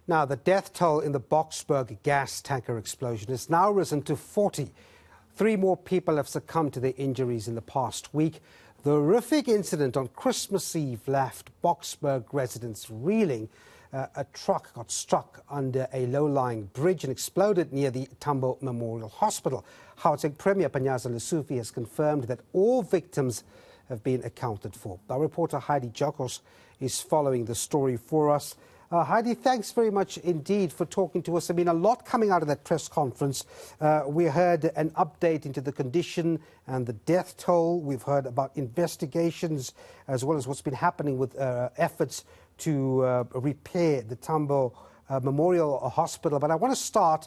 Now, the death toll in the Boksburg gas tanker explosion has now risen to 40. 3 more people have succumbed to their injuries in the past week. The horrific incident on Christmas Eve left Boksburg residents reeling. A truck got stuck under a low-lying bridge and exploded near the Tambo Memorial Hospital. Gauteng Premier Panyaza Lesufi has confirmed that all victims have been accounted for. Our reporter Heidi Giokos is following the story for us. Heidi, thanks very much indeed for talking to us. I mean, a lot coming out of that press conference. We heard an update into the condition and the death toll. We've heard about investigations as well as what's been happening with efforts to repair the Tambo Memorial Hospital. But I want to start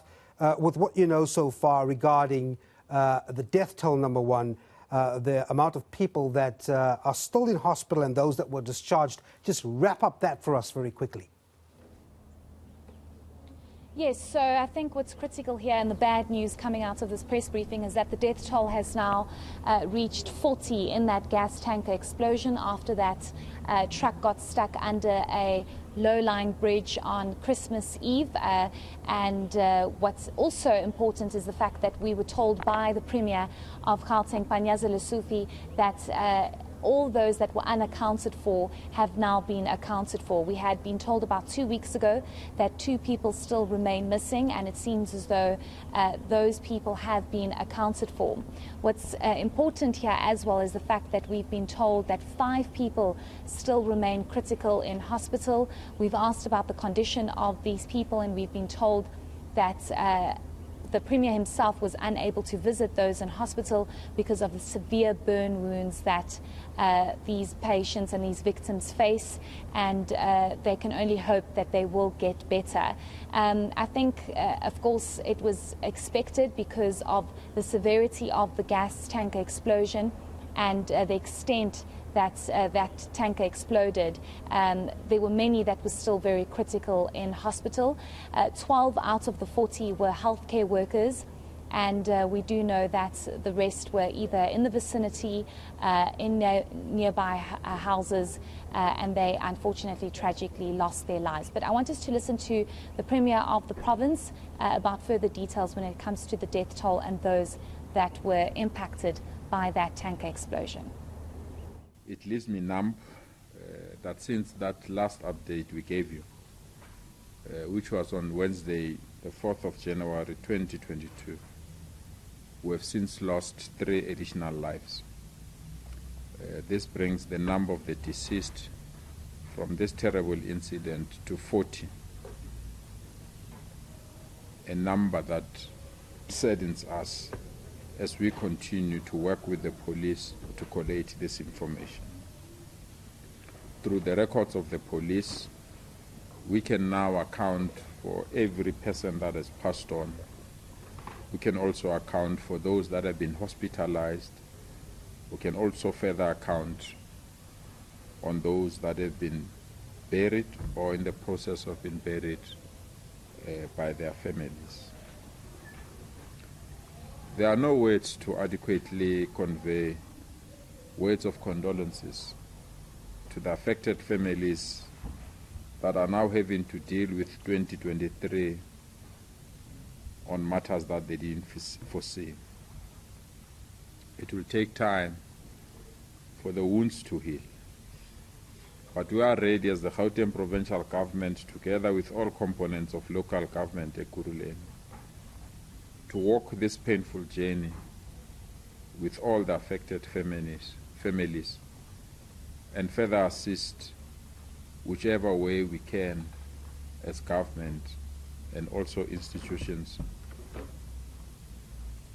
with what you know so far regarding the death toll, number one, the amount of people that are still in hospital and those that were discharged. Just wrap up that for us very quickly. Yes, so I think what's critical here and the bad news coming out of this press briefing is that the death toll has now reached 40 in that gas tanker explosion after that truck got stuck under a low-lying bridge on Christmas Eve. And what's also important is the fact that we were told by the Premier of Gauteng, Panyaza Lesufi, that all those that were unaccounted for have now been accounted for. We had been told about 2 weeks ago that 2 people still remain missing, and it seems as though those people have been accounted for. What's important here as well is the fact that we've been told that 5 people still remain critical in hospital. We've asked about the condition of these people, and we've been told that the Premier himself was unable to visit those in hospital because of the severe burn wounds that these patients and these victims face, and they can only hope that they will get better. I think, of course, it was expected because of the severity of the gas tanker explosion and the extent that that tanker exploded. There were many that were still very critical in hospital. 12 out of the 40 were healthcare workers, and we do know that the rest were either in the vicinity, in nearby houses, and they unfortunately, tragically lost their lives. But I want us to listen to the Premier of the province about further details when it comes to the death toll and those that were impacted by that tanker explosion. It leaves me numb that since that last update we gave you, which was on Wednesday, the 4th of January 2022, we have since lost 3 additional lives. This brings the number of the deceased from this terrible incident to 40, a number that saddens us as we continue to work with the police to collate this information. Through the records of the police, we can now account for every person that has passed on. We can also account for those that have been hospitalized. We can also further account on those that have been buried or in the process of being buried by their families. There are no words to adequately convey words of condolences to the affected families that are now having to deal with 2023 on matters that they didn't foresee. It will take time for the wounds to heal. But we are ready as the Gauteng provincial government, together with all components of local government at Ekurhuleni, to walk this painful journey with all the affected families and further assist whichever way we can as government and also institutions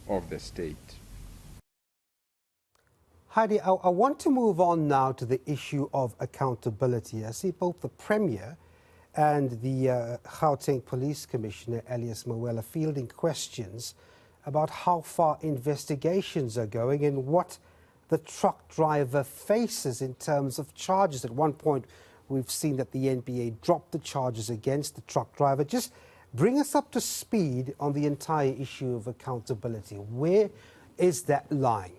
of the state. Heidi, I want to move on now to the issue of accountability. I see both the Premier and the Gauteng Police Commissioner, Elias Mawela, fielding questions about how far investigations are going and what the truck driver faces in terms of charges. At one point, we've seen that the NPA dropped the charges against the truck driver. Just bring us up to speed on the entire issue of accountability. Where is that lying?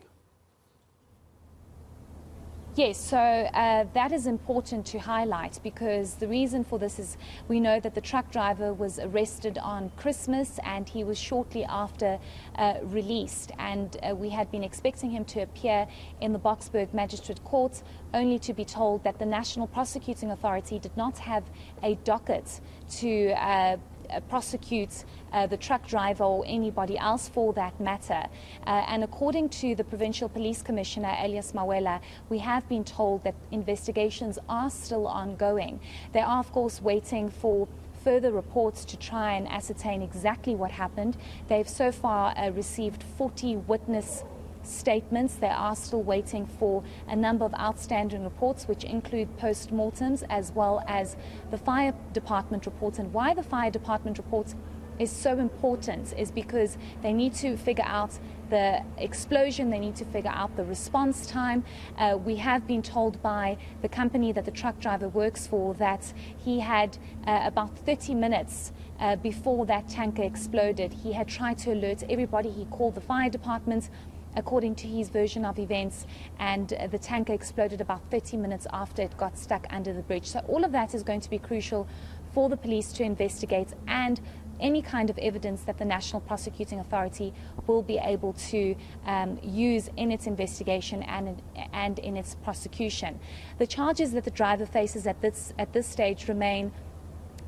Yes, so that is important to highlight, because the reason for this is we know that the truck driver was arrested on Christmas and he was shortly after released, and we had been expecting him to appear in the Boksburg Magistrate Court, only to be told that the National Prosecuting Authority did not have a docket to prosecute the truck driver or anybody else for that matter. And according to the Provincial Police Commissioner, Elias Mawela, we have been told that investigations are still ongoing. They are, of course, waiting for further reports to try and ascertain exactly what happened. They've so far received 40 witness statements. They are still waiting for a number of outstanding reports, which include post-mortems as well as the fire department reports. And why the fire department reports is so important is because they need to figure out the explosion, they need to figure out the response time. We have been told by the company that the truck driver works for that he had about 30 minutes before that tanker exploded. He had tried to alert everybody. He called the fire department, according to his version of events, and the tanker exploded about 30 minutes after it got stuck under the bridge. So all of that is going to be crucial for the police to investigate, and any kind of evidence that the National Prosecuting Authority will be able to use in its investigation and in its prosecution. The charges that the driver faces at this stage remain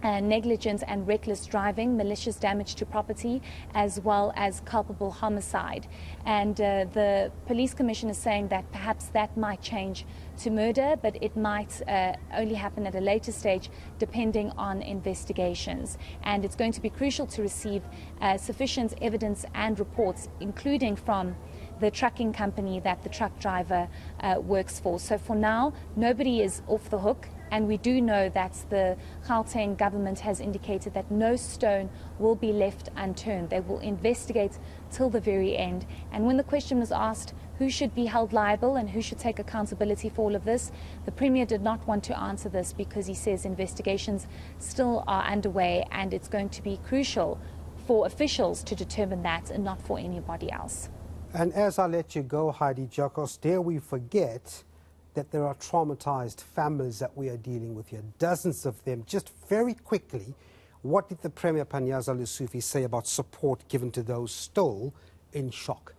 negligence and reckless driving, malicious damage to property, as well as culpable homicide. And the police commission is saying that perhaps that might change to murder, but it might only happen at a later stage depending on investigations. And it's going to be crucial to receive sufficient evidence and reports, including from the trucking company that the truck driver works for. So for now, nobody is off the hook. And we do know that the Gauteng government has indicated that no stone will be left unturned. They will investigate till the very end. And when the question was asked who should be held liable and who should take accountability for all of this, the Premier did not want to answer this because he says investigations still are underway, and it's going to be crucial for officials to determine that and not for anybody else. And as I let you go, Heidi Giokos, dare we forget that there are traumatized families that we are dealing with here, dozens of them. Just very quickly, what did the Premier Panyaza Lesufi say about support given to those still in shock?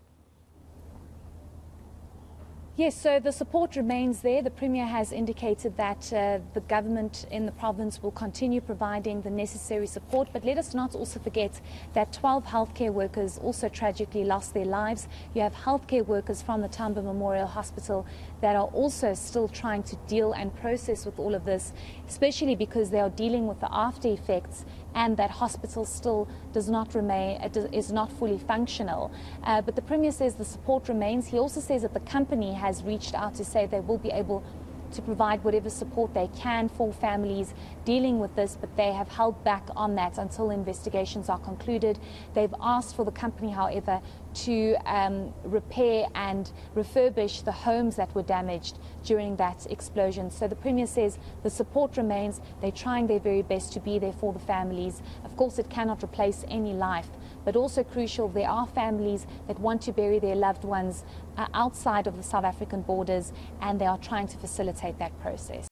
Yes, so the support remains there. The Premier has indicated that the government in the province will continue providing the necessary support. But let us not also forget that 12 healthcare workers also tragically lost their lives. You have healthcare workers from the Tambo Memorial Hospital that are also still trying to deal and process with all of this, especially because they are dealing with the after effects, and that hospital still is not fully functional. But the Premier says the support remains. He also says that the company has reached out to say they will be able to provide whatever support they can for families dealing with this, but they have held back on that until investigations are concluded. They've asked for the company, however, to repair and refurbish the homes that were damaged during that explosion. So the Premier says the support remains. They're trying their very best to be there for the families. Of course, it cannot replace any life, but also crucial, there are families that want to bury their loved ones outside of the South African borders, and they are trying to facilitate that process.